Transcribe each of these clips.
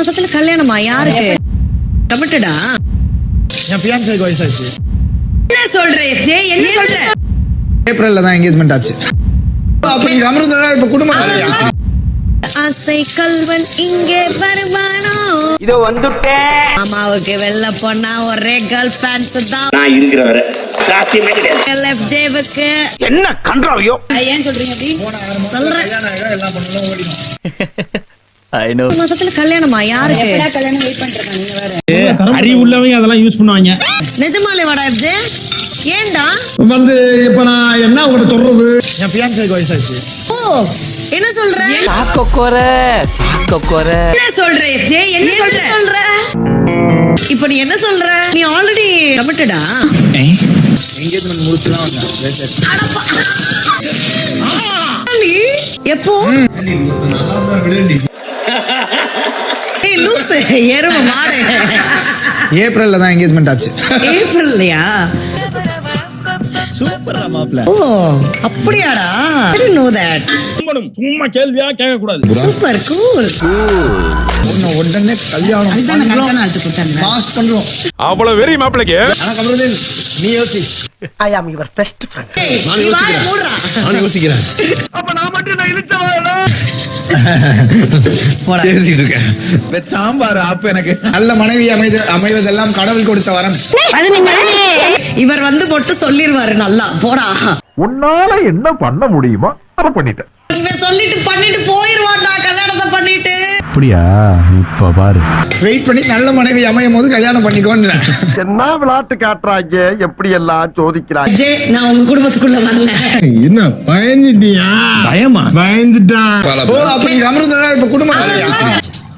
மாசத்துல கல்யாணமா? யாருக்கு? கமிட்டடா? என் ஃபியான்சேக்கு வயசாச்சு. என்ன சொல்ற ஜே? என்ன சொல்ற? ஏப்ரல்ல தான் என்கேஜ்மெண்ட் ஆச்சு. அப்ப நீங்க அமிர்தரா இப்ப குடும்பம் ஆசை கல்வன் இங்கே வருவானோ? இதோ வந்துட்டேன். அம்மாவுக்கு வெள்ள பொண்ணா ஒரே கேர்ள் ஃபேன்ஸ் தான். நான் இருக்கிற வரை சாத்தியமே கிடையாது. LFJவுக்கு என்ன கன்றாவியோ? ஏன் சொல்றீங்க அப்படி? சொல்றேன். எல்லாம் பண்ணலாம் ஓடிடும். மாசத்துல கல்யாணமா? யாருக்கு? கல்யாணம் வெயிட் பண்ணிட்டு இருக்காங்க. நீங்க வேற அறிவு உள்ளவங்க அதெல்லாம் யூஸ் பண்ணுவாங்க. நிஜமாலே வாடா FJ? ஏன்டா? இப்ப நான் என்ன உங்கள்ட்ட சொல்றது? என் ஃபியான்சேக்கு வயசாச்சு. ஓ, என்ன சொல்ற? சாக்கோர என்ன சொல்ற FJ? என்ன சொல்ற? இப்போ நீ என்ன சொல்ற? நீ ஆல்ரெடி கமிட்டடா? என்கேஜ்மெண்ட் முடிச்சு தான் வந்தேன். எப்போ? நல்லா தான் விடுடி. ஏய் லூசு, எரும மாடு. ஏப்ரல்ல தான் என்கேஜ்மெண்ட் ஆச்சு. ஏப்ரல்லையா? சூப்பரா மாப்ள. ஓ, அப்படியாடா? I didn't know that. சும்மா கேள்வியா கேட்க கூடாது. Super cool. உடனே கல்யாணம் அதுதான் கரெக்டான ஆள்கிட்ட கொடுத்தாங்க. பாஸ் பண்றோம். அவ்வளவு வெறி மாப்பிளைக்கு. ஆனா கமருதீன் நீ யோசி. ஐ ஆம் யுவர் பெஸ்ட் ஃப்ரெண்ட். நான் யோசிக்கிறேன். அப்ப நான் மட்டும் நான் இழுச்சவாடா. பேசிட்டு இருக்கேன். சாம்பார் ஆப்பு எனக்கு. நல்ல மனைவி அமைவதெல்லாம் கடவுள் கொடுத்த வரம். இவர் வந்து மட்டும் சொல்லிடுவாரு நல்லா. போடா. உன்னால என்ன பண்ண முடியுமோ அதை பண்ணிட்டேன். இவன் சொல்லிட்டு பண்ணிட்டு போயிருவான்டா கல்யாணத்தை பண்ணிட்டு. அப்படியா? இப்ப பாரு. வெயிட் பண்ணி நல்ல மனைவி அமையும் போது கல்யாணம் பண்ணிக்கோன்னு. என்ன விளையாட்டு காட்டுறாங்க, எப்படி எல்லாம் சோதிக்கிறாங்க. ஜே, நான் உங்க குடும்பத்துக்குள்ள வரல. என்ன பயந்துட்டியா? பயமா? பயந்துட்டா. ஓ, அப்ப நீங்க அமிர்தரா இப்ப குடும்பம்.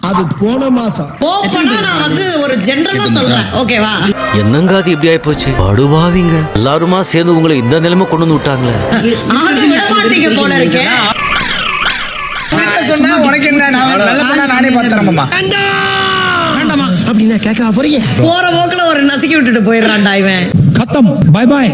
அது போன மாசம். ஓப்பனா நான் வந்து ஒரு ஜெனரலா சொல்றேன். ஓகேவா? என்னங்க அது இப்படி ஆயி போச்சு? படுவாவிங்க எல்லாருமா சேர்ந்து உங்களை இந்த நிலைமை கொண்டு வந்து விட்டாங்களே. ஆக விட மாட்டீங்க போல இருக்கே. சொன்னா உனக்கு என்ன? நல்ல பண்ணா நானே பாத்துறேன். அப்படின்னா கேட்க போறீங்க. போற போக்குல ஒரு நசுக்கி விட்டுட்டு போயிடுறான்டா இவன். கத்தம். பை பாய்.